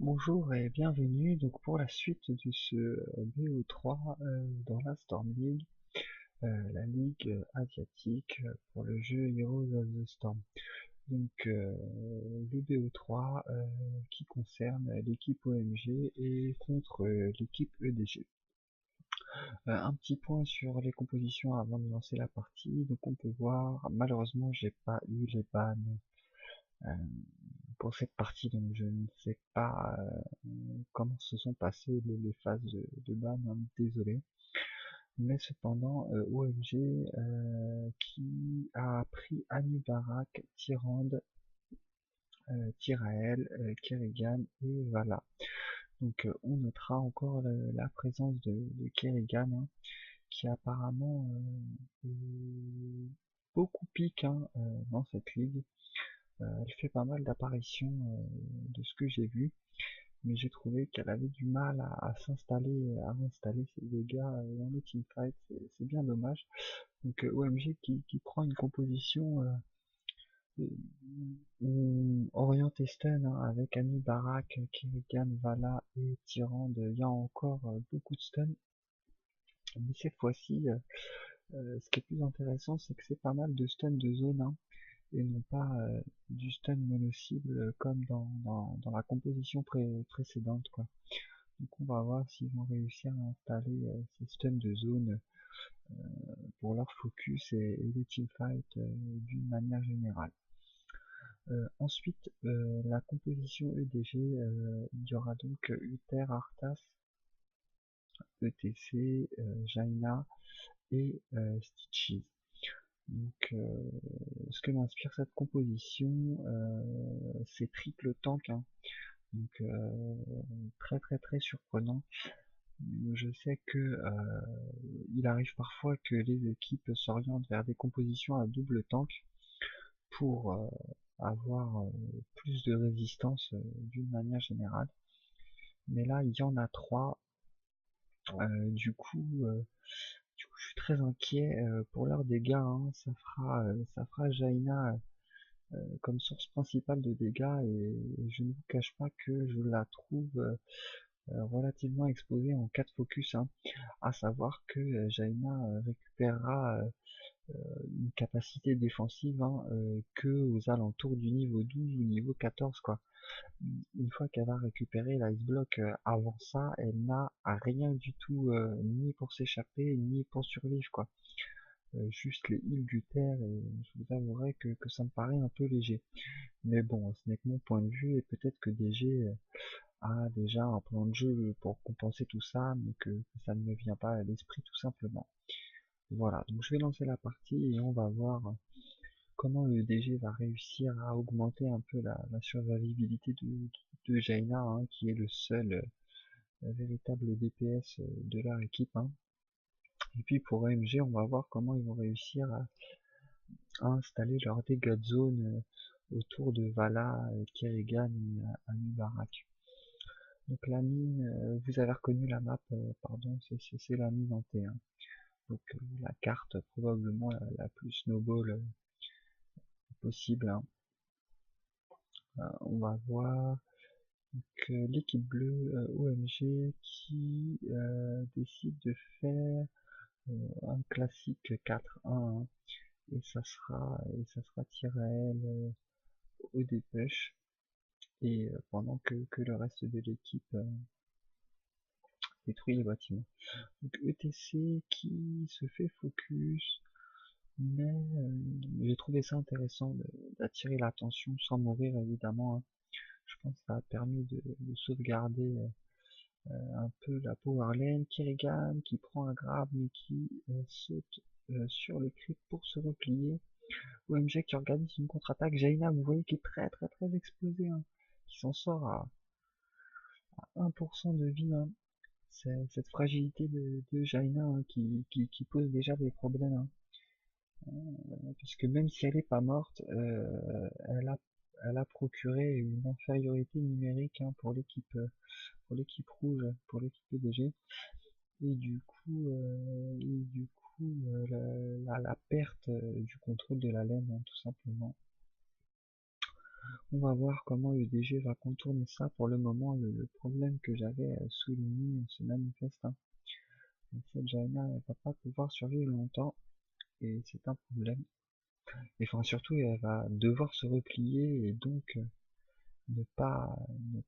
Bonjour et bienvenue donc pour la suite de ce BO3 dans la Storm League, la ligue asiatique pour le jeu Heroes of the Storm. Donc le BO3 qui concerne l'équipe OMG et contre l'équipe EDG. Un petit point sur les compositions avant de lancer la partie. Donc on peut voir, malheureusement j'ai pas eu les bans euh, pour cette partie, donc je ne sais pas comment se sont passées les phases de ban, hein, désolé. Mais cependant, OMG qui a pris Anubarak, Tyrande, Tyrael, Kerrigan et Vala. Donc on notera encore la présence de Kerrigan, hein, qui apparemment est beaucoup pique, hein, dans cette ligue. Elle fait pas mal d'apparitions de ce que j'ai vu, mais j'ai trouvé qu'elle avait du mal à s'installer, à installer ses dégâts dans les teamfights, c'est bien dommage. Donc OMG qui prend une composition orientée stun, hein, avec Annie Barak, Kerrigan, Vala et Tyrande. Il y a encore beaucoup de stun, mais cette fois-ci, ce qui est plus intéressant, c'est que c'est pas mal de stun de zone, hein, et non pas du stun mono-cible comme dans la composition précédente, quoi. Donc on va voir s'ils vont réussir à installer ces stuns de zone pour leur focus et les teamfights d'une manière générale. Ensuite, la composition EDG, il y aura donc Uther, Arthas, ETC, Jaina et Stitches. Donc, ce que m'inspire cette composition, c'est triple tank, hein. Donc, très très très surprenant. Je sais que il arrive parfois que les équipes s'orientent vers des compositions à double tank pour avoir plus de résistance d'une manière générale. Mais là, il y en a trois. Du coup, je suis très inquiet pour leurs dégâts, hein. Ça fera Jaina comme source principale de dégâts, et je ne vous cache pas que je la trouve relativement exposée en cas de focus, hein. À savoir que Jaina récupérera une capacité défensive, hein, que aux alentours du niveau 12 ou niveau 14, quoi. Une fois qu'elle va récupérer l'Ice Block, avant ça, elle n'a rien du tout, ni pour s'échapper, ni pour survivre, quoi. Juste les heals du terre, et je vous avouerai que ça me paraît un peu léger. Mais bon, ce n'est que mon point de vue, et peut-être que DG a déjà un plan de jeu pour compenser tout ça, mais que ça ne me vient pas à l'esprit tout simplement. Voilà, donc je vais lancer la partie et on va voir comment le DG va réussir à augmenter un peu la survivabilité de Jaina, hein, qui est le seul véritable DPS de leur équipe, hein. Et puis pour AMG, on va voir comment ils vont réussir à installer leur dégâts de zone autour de Vala, Kerrigan et Anubarak. Donc la mine, vous avez reconnu la map, pardon, c'est la mine en T1. Donc la carte probablement la plus snowball possible, hein. On va voir que l'équipe bleue OMG qui décide de faire un classique 4-1, hein, et ça sera Tyrael au dépêche, et pendant que le reste de l'équipe détruit les bâtiments. Donc ETC qui se fait focus, mais j'ai trouvé ça intéressant d'attirer l'attention sans mourir, évidemment, hein. Je pense que ça a permis de sauvegarder un peu la power lane. Kerrigan qui prend un grab mais qui saute sur le creep pour se replier. OMG qui organise une contre-attaque. Jaina, vous voyez, qui est très très très explosé, hein, qui s'en sort à 1% de vie, hein. C'est cette fragilité de Jaina, hein, qui pose déjà des problèmes, hein. Puisque même si elle est pas morte, elle a procuré une infériorité numérique, hein, pour l'équipe rouge, pour l'équipe EDG. Et du coup, la perte du contrôle de la laine, hein, tout simplement. On va voir comment le DG va contourner ça. Pour le moment, le problème que j'avais souligné se manifeste, hein. Cette Jaina, elle va pas pouvoir survivre longtemps et c'est un problème. Et enfin surtout, elle va devoir se replier et donc ne pas ne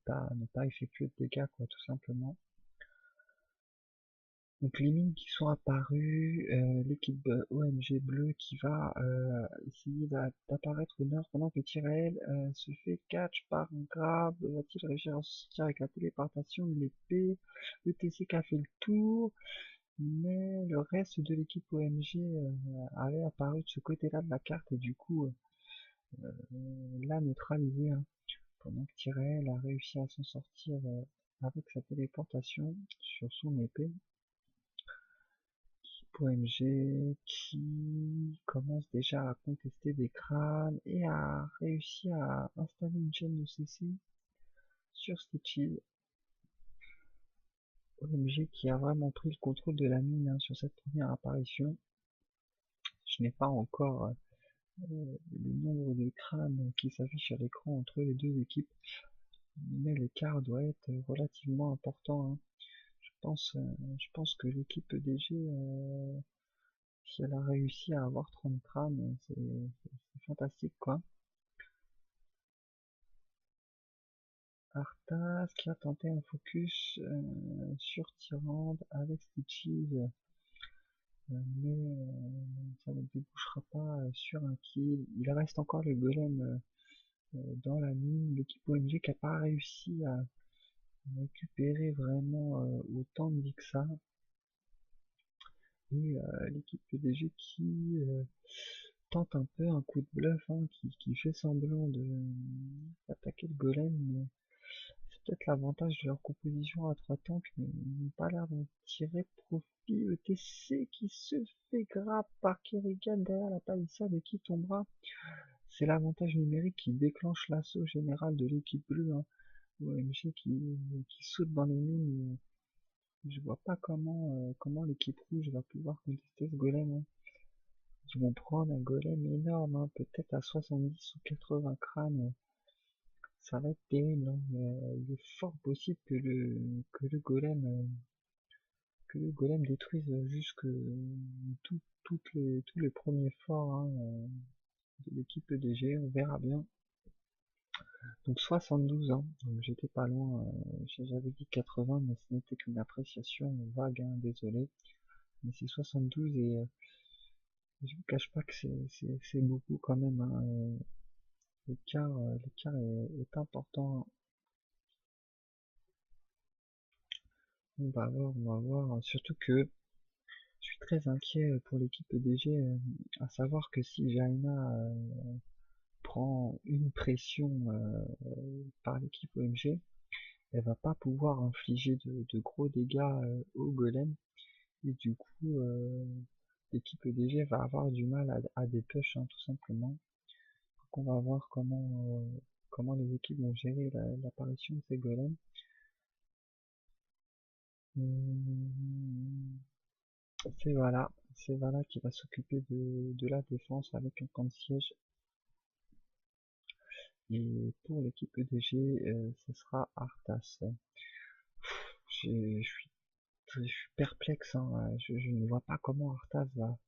pas effectuer de dégâts, quoi, tout simplement. Donc les mines qui sont apparues, l'équipe OMG Bleu qui va essayer d'apparaître au nord pendant que Tyrael se fait catch par un crabe. Va-t-il réussir à sortir avec la téléportation de l'épée? Le TC qui a fait le tour, mais le reste de l'équipe OMG avait apparu de ce côté-là de la carte et du coup l'a neutralisé, hein, pendant que Tyrael a réussi à s'en sortir avec sa téléportation sur son épée. OMG qui commence déjà à contester des crânes et a réussi à installer une chaîne de CC sur Stitches. OMG qui a vraiment pris le contrôle de la mine, hein, sur cette première apparition. Je n'ai pas encore le nombre de crânes qui s'affiche à l'écran entre les deux équipes, mais l'écart doit être relativement important, hein. Je pense que l'équipe EDG, si elle a réussi à avoir 30 crânes, c'est fantastique, quoi. Arthas qui a tenté un focus sur Tyrande avec Stitches, mais ça ne débouchera pas sur un kill. Il reste encore le golem dans la mine. L'équipe OMG qui n'a pas réussi à récupérer vraiment autant de vie que ça. Et l'équipe PDG qui tente un peu un coup de bluff, hein, qui fait semblant d'attaquer le golem, mais c'est peut-être l'avantage de leur composition à 3 tanks, mais ils n'ont pas l'air d'en tirer profit. ETC qui se fait grab par Kerrigan derrière la palissade et qui tombera. C'est l'avantage numérique qui déclenche l'assaut général de l'équipe bleue, hein. OMG qui saute dans les mines. Je vois pas comment l'équipe rouge va pouvoir contester ce golem, hein. Ils vont prendre un golem énorme, hein, peut-être à 70 ou 80 crânes. Ça va être terrible, hein, mais il est fort possible que le golem détruise jusque tous les premiers forts, hein, de l'équipe EDG. On verra bien. Donc 72 ans, donc j'étais pas loin, j'avais dit 80, mais ce n'était qu'une appréciation vague, hein, désolé. Mais c'est 72 et je vous cache pas que c'est beaucoup quand même, hein. L'écart est important. On va voir. Surtout que je suis très inquiet pour l'équipe EDG, à savoir que si Jaina prend une pression par l'équipe OMG, elle va pas pouvoir infliger de gros dégâts au golem et du coup l'équipe EDG va avoir du mal à des push, hein, tout simplement. Donc on va voir comment les équipes vont gérer l'apparition de ces golems. Hum, c'est Vala qui va s'occuper de la défense avec un camp de siège. Et pour l'équipe EDG, ce sera Arthas. Je suis perplexe, hein. Je ne vois pas comment Arthas va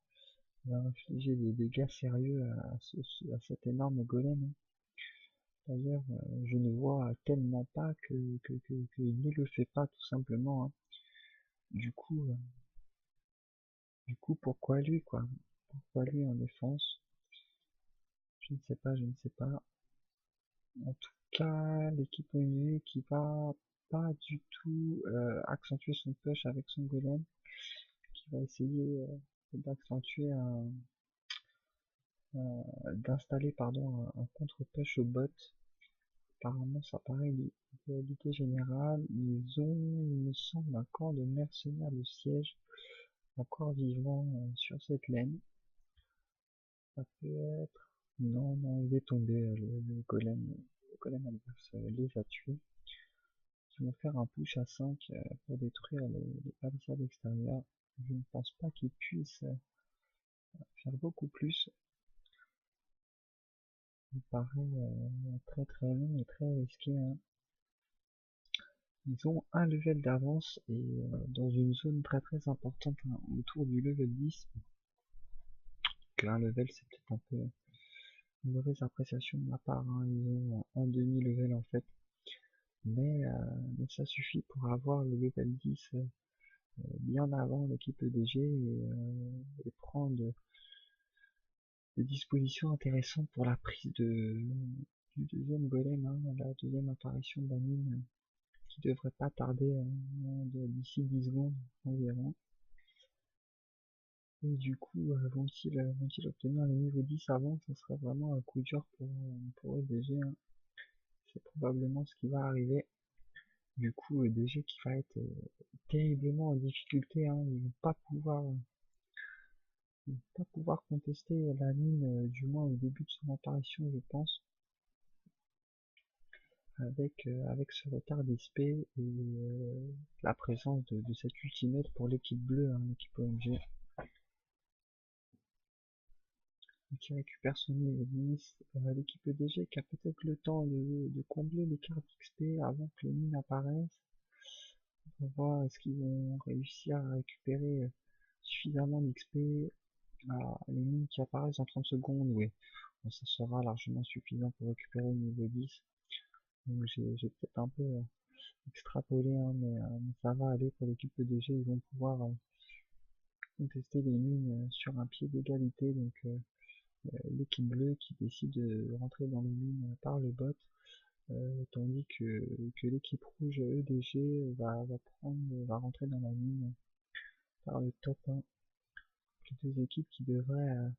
infliger des dégâts sérieux à cet énorme golem, hein. D'ailleurs, je ne vois tellement pas qu'il ne le fait pas tout simplement, hein. Du coup, euh, du coup, pourquoi lui, quoi? Pourquoi lui en défense? Je ne sais pas, je ne sais pas. En tout cas, l'équipe ONU qui va pas du tout accentuer son push avec son golem, qui va essayer d'accentuer d'installer pardon un contre-push au bot. Apparemment, ça paraît l'idée générale. Ils ont, il me semble, un camp de mercenaires de siège encore vivant sur cette laine. Ça peut être... Non, non, il est tombé, le golem adverse les a tués. Ils vont faire un push à 5 pour détruire les palissades extérieures. Je ne pense pas qu'ils puissent faire beaucoup plus. Il paraît très très long et très risqué, hein. Ils ont un level d'avance et dans une zone très très importante, hein, autour du level 10. Donc un level c'est peut-être un peu une mauvaise appréciation de ma part, hein. Ils ont un demi-level en fait. Mais ça suffit pour avoir le level 10 bien avant l'équipe EDG et prendre des dispositions intéressantes pour la prise du deuxième golem, hein, la deuxième apparition de la mine qui devrait pas tarder d'ici 10 secondes environ. Et du coup, vont-ils obtenir le niveau 10 avant? Ça serait vraiment un coup dur pour EDG, hein. C'est probablement ce qui va arriver. Du coup, EDG qui va être terriblement en difficulté, hein. Ils vont pas pouvoir contester la mine, du moins au début de son apparition, je pense, avec ce retard d'XP et la présence de cette ultimate pour l'équipe bleue, hein, l'équipe OMG, qui récupère son niveau 10. L'équipe EDG qui a peut-être le temps de combler les cartes d'XP avant que les mines apparaissent. On va voir est-ce qu'ils vont réussir à récupérer suffisamment d'XP. Les mines qui apparaissent en 30 secondes, oui. Bon, ça sera largement suffisant pour récupérer le niveau 10. Donc j'ai peut-être un peu extrapolé, hein, mais ça va aller pour l'équipe EDG. Ils vont pouvoir contester les mines sur un pied d'égalité. Donc l'équipe bleue qui décide de rentrer dans les mines par le bot, tandis que l'équipe rouge EDG va rentrer dans la mine par le top 1. Les deux équipes qui devraient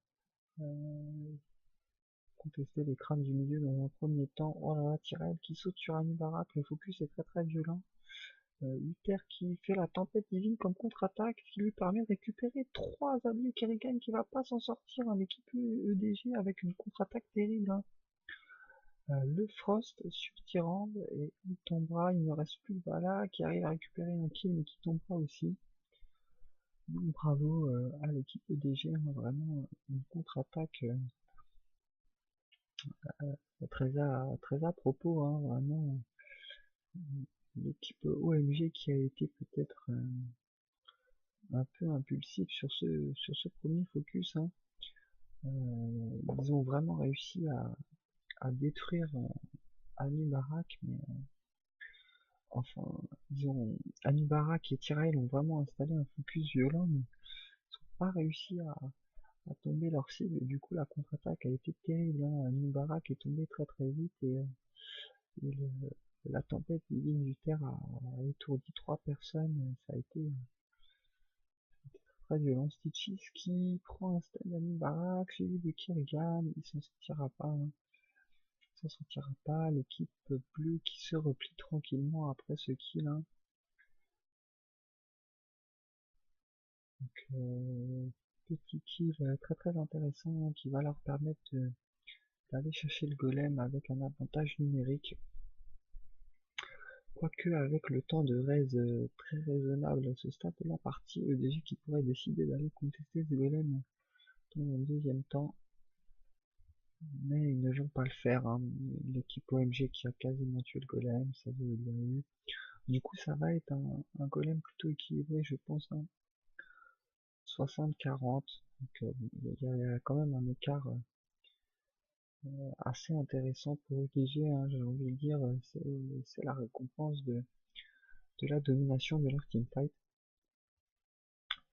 contester les crânes du milieu dans un premier temps. Oh là là, Tyrell qui saute sur Anibarak, le focus est très très violent. Uther qui fait la tempête divine comme contre-attaque, ce qui lui permet de récupérer 3 alliés Kerrigan qui va pas s'en sortir, hein, l'équipe EDG avec une contre-attaque terrible, hein. Le Frost sur Tyrande et il tombera, il ne reste plus que Vala qui arrive à récupérer un kill mais qui tombera aussi. Donc bravo à l'équipe EDG, hein, vraiment une contre-attaque très à propos, hein, vraiment. L'équipe OMG qui a été peut-être un peu impulsif sur ce premier focus, hein. Ils ont vraiment réussi à détruire Anibarak, mais enfin, Anibarak et Tyrell ont vraiment installé un focus violent, mais ils n'ont pas réussi à tomber leur cible, et du coup la contre-attaque a été terrible, hein. Anibarak est tombé très très vite et la tempête divine du terre a étourdi 3 personnes, ça a été très violent. Stitchis qui prend un stun d'Anibarak, suivi de Kerrigan, il s'en sortira pas, hein. Il s'en sortira pas, l'équipe bleue qui se replie tranquillement après ce kill, hein. Donc, petit kill très très intéressant, hein, qui va leur permettre d'aller chercher le golem avec un avantage numérique. Quoique avec le temps de raise très raisonnable à ce stade de la partie, EDG qui pourrait décider d'aller contester ce golem dans un deuxième temps. Mais ils ne vont pas le faire, hein. L'équipe OMG qui a quasiment tué le golem, ça y est, ils l'ont eu. Du coup ça va être un golem plutôt équilibré, je pense, hein. 60-40. Donc il y a quand même un écart assez intéressant pour EDG, hein, j'ai envie de dire. C'est la récompense de la domination de leur teamfight.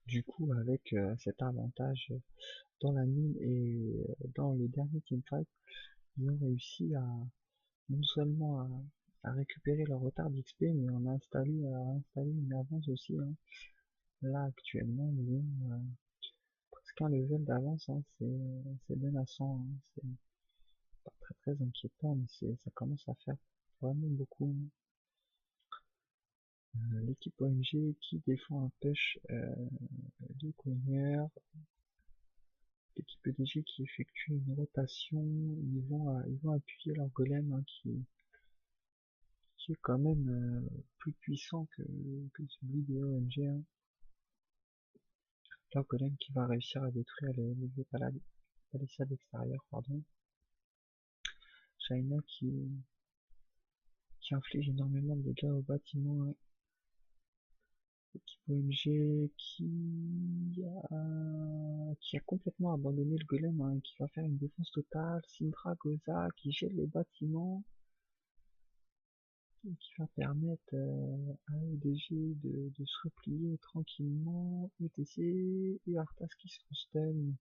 Du coup, avec cet avantage dans la mine et dans le dernier teamfight, ils ont réussi à non seulement à récupérer leur retard d'XP, mais à installer une avance aussi, hein. Là, actuellement, ils ont presque un level d'avance, hein. C'est menaçant, hein. C'est pas très très inquiétant, mais ça commence à faire vraiment beaucoup, hein. L'équipe OMG qui défend un push de Cogneur. L'équipe EDG qui effectue une rotation, ils vont appuyer leur golem, hein, qui est quand même plus puissant que celui des OMG, hein. Leur golem qui va réussir à détruire les palissades extérieures, pardon. Jaina qui inflige énormément de dégâts au bâtiment. Ouais. L'équipe OMG qui a complètement abandonné le golem, hein, et qui va faire une défense totale. Syndra Goza qui gèle les bâtiments et qui va permettre à EDG de se replier tranquillement. ETC et Arthas qui se stun,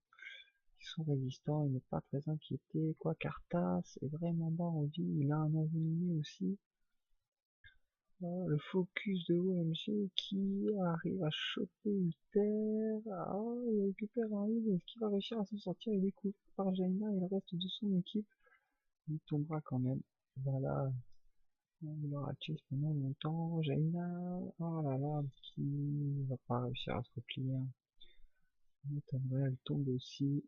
qui sont résistants et ne pas très inquiétés. Quoi qu'Arthas est vraiment bas en vie, il a un envenimé aussi. Le focus de OMG qui arrive à choper Uther. Ah, il récupère un heal. Est-ce qu'il va réussir à s'en sortir? Il est couvert par Jaina et le reste de son équipe. Il tombera quand même. Voilà. Il aura chase pendant longtemps. Jaina, oh là là, qui va pas réussir à se replier. M'étonnerait, elle tombe aussi.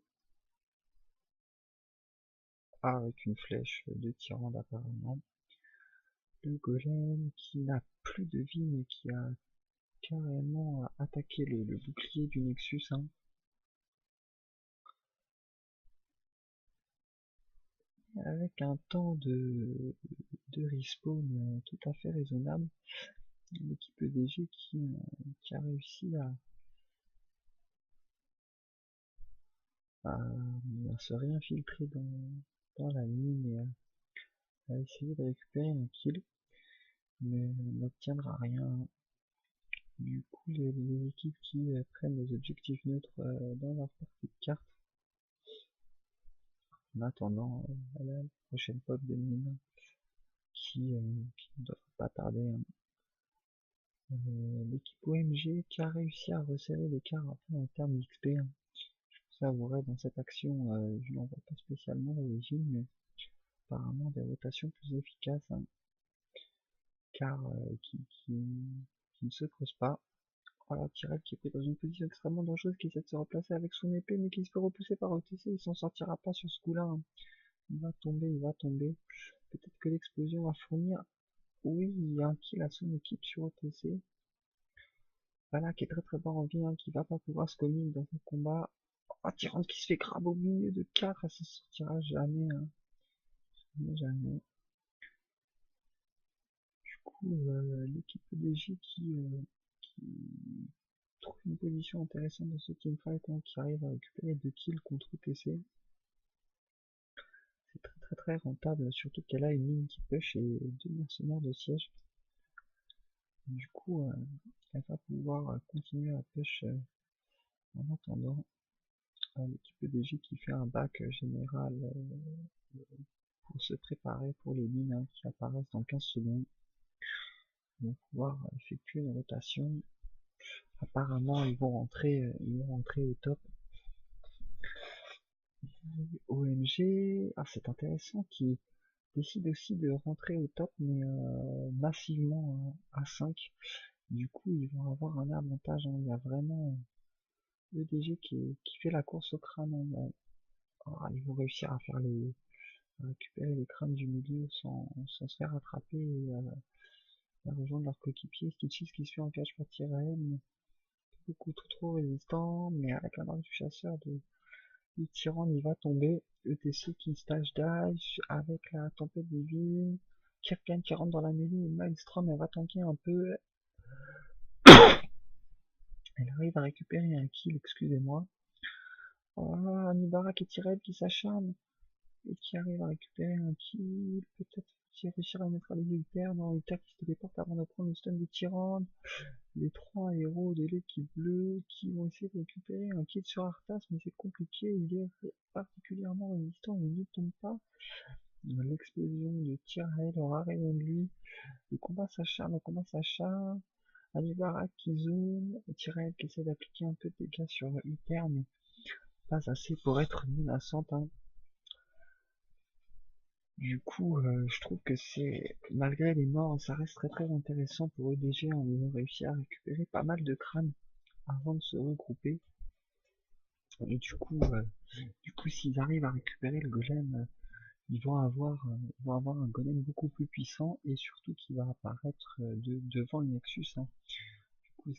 Ah, avec une flèche de Tyrande apparemment. Le golem qui n'a plus de vie mais qui a carrément attaqué le bouclier du Nexus, hein. Avec un temps de respawn tout à fait raisonnable. L'équipe EDG qui a réussi à se réinfiltrer dans la mine et à essayer de récupérer un kill, mais n'obtiendra rien. Du coup, les équipes qui prennent des objectifs neutres dans leur partie de cartes, en attendant la prochaine pop de mine qui ne devrait pas tarder, hein. L'équipe OMG qui a réussi à resserrer l'écart un peu en termes d'XP, hein. Savouret dans cette action, je n'en vois pas spécialement l'origine, mais apparemment des rotations plus efficaces, hein, car qui ne se creuse pas. Voilà, Tyrell qui était dans une position extrêmement dangereuse, qui essaie de se replacer avec son épée, mais qui se fait repousser par OTC, il s'en sortira pas sur ce coup-là, hein. Il va tomber, il va tomber. Peut-être que l'explosion va fournir. Oui, il y a un kill à son équipe sur OTC. Voilà, qui est très très bas en vie, hein, qui va pas pouvoir se commit dans ce combat. Oh, Tyrande qui se fait grab au milieu de 4, elle s'en sortira jamais, hein. Jamais, jamais. Du coup, l'équipe EDJ qui trouve une position intéressante dans ce teamfight, hein, qui arrive à récupérer 2 kills contre TC. C'est très très très rentable, surtout qu'elle a une ligne qui push et 2 mercenaires de siège. Du coup, elle va pouvoir continuer à push en attendant. L'équipe EDJ qui fait un back général pour se préparer pour les mines, hein, qui apparaissent dans 15 secondes. Ils vont pouvoir effectuer une rotation. Apparemment, ils vont rentrer au top. OMG, ah c'est intéressant, qui décide aussi de rentrer au top, mais massivement à 5. Du coup, ils vont avoir un avantage, hein. Il y a vraiment EDG qui fait la course au crâne, hein. Ils vont réussir à récupérer les crânes du milieu sans se faire attraper et à rejoindre leur coéquipier. Stitches qui se fait en catch par Tyrell, beaucoup trop résistant, mais avec la marque du chasseur du tyran, il va tomber. ETC qui stage dash avec la tempête divine. Kirkan qui rentre dans la mêlée et Maelstrom elle va tanker un peu. Elle arrive à récupérer un kill, excusez-moi. Ah, Nibarak et Tyrell qui s'acharnent et qui arrive à récupérer un kill. Peut-être qu'il réussir à neutraliser Uther. Non, Uther qui se téléporte avant de prendre le stun du tyran. Les 3 héros de l'équipe bleue qui vont essayer de récupérer un kill sur Arthas, mais c'est compliqué, il est particulièrement résistant, il ne tombe pas. L'explosion de Tyrell aura raison de lui. Le combat s'acharne. Anibarak qui zone, Tyrell qui essaie d'appliquer un peu de dégâts sur Uther, mais pas assez pour être menaçante, hein. Du coup, je trouve que malgré les morts, ça reste très très intéressant pour EDG, hein. Ils ont réussi à récupérer pas mal de crânes avant de se regrouper. Et du coup, s'ils arrivent à récupérer le golem, ils vont avoir un golem beaucoup plus puissant et surtout qui va apparaître devant le Nexus, hein. Du coup,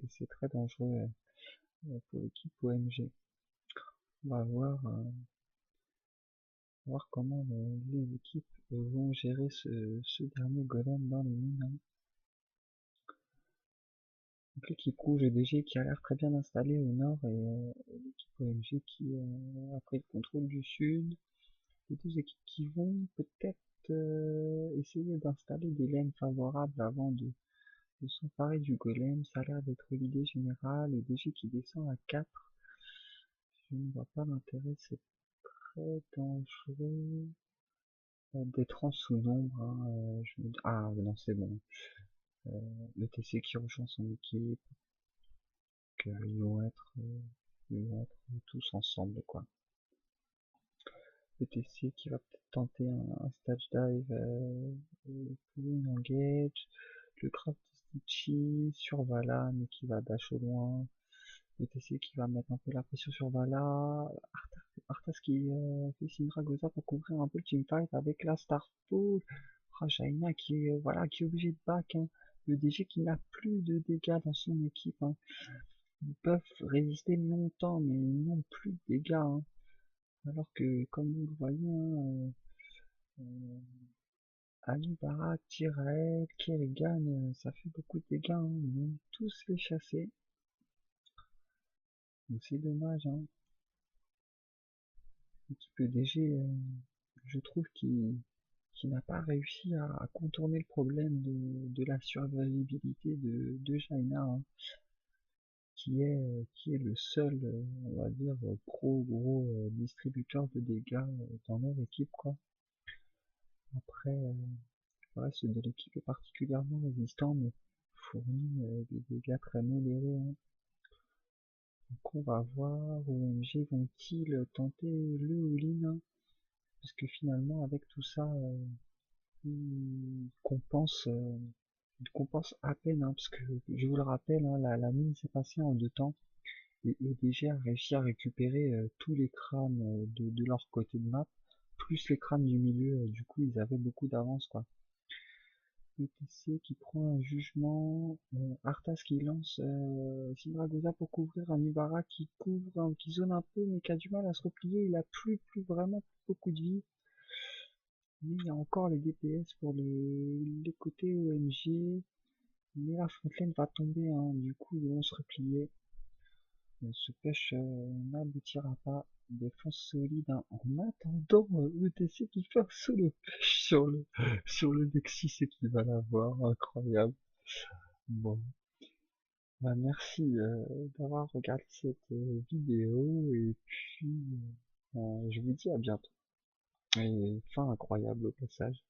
c'est très dangereux pour l'équipe OMG. On va voir voir comment les équipes vont gérer ce dernier golem dans les mines, hein. Donc l'équipe rouge EDG qui a l'air très bien installée au nord et l'équipe OMG qui a pris le contrôle du sud. Les deux équipes qui vont peut-être essayer d'installer des laines favorables avant de s'emparer du golem. Ça a l'air d'être l'idée générale. EDG qui descend à 4. Je ne vois pas l'intérêt, c'est très dangereux d'être en sous-nombre, hein. Ah non, c'est bon. Euh, le TC qui rejoint son équipe, ils vont être tous ensemble, quoi. Le TC qui va peut-être tenter un stage dive pour une engage. Le Craft Stitchy sur Vala, mais qui va dash au loin. Le TC qui va mettre un peu la pression sur Vala. Arthas qui fait Sindragosa pour couvrir un peu le teamfight avec la Starfall. Jaina qui est, voilà, qui est obligé de back, hein. Le DG qui n'a plus de dégâts dans son équipe, hein. Ils peuvent résister longtemps, mais ils n'ont plus de dégâts, hein. Alors que, comme vous le voyez, hein, Ali Barak, Tyrael, Kerrigan, ça fait beaucoup de dégâts, hein. Ils vont tous les chasser. Donc c'est dommage, hein. L'équipe DG, je trouve qu'il n'a pas réussi à contourner le problème de la survivabilité de Jaina, hein, qui est le seul, on va dire, gros distributeur de dégâts dans leur équipe, quoi. Après, le reste de l'équipe est particulièrement résistant, mais fournit des dégâts très modérés, hein. Donc on va voir, OMG vont-ils tenter le all-in, hein, parce que finalement avec tout ça, ils compensent, à peine, hein, parce que je vous le rappelle, hein, la mine s'est passée en 2 temps. Et EDG a réussi à récupérer tous les crânes de leur côté de map, plus les crânes du milieu, du coup ils avaient beaucoup d'avance, quoi. ETC qui prend un jugement, Arthas qui lance Sindragosa pour couvrir un Nubara qui couvre, qui zone un peu mais qui a du mal à se replier, il a plus vraiment beaucoup de vie. Mais il y a encore les DPS pour les côtés OMG, mais la frontline va tomber, hein, du coup ils vont se replier. Ce pêche n'aboutira pas. Défense solide, hein. En attendant ETC qui fait un solo pêche sur le Nexus et qui va l'avoir. Incroyable. Bon. Bah, merci d'avoir regardé cette vidéo et puis je vous dis à bientôt. Et fin incroyable au passage.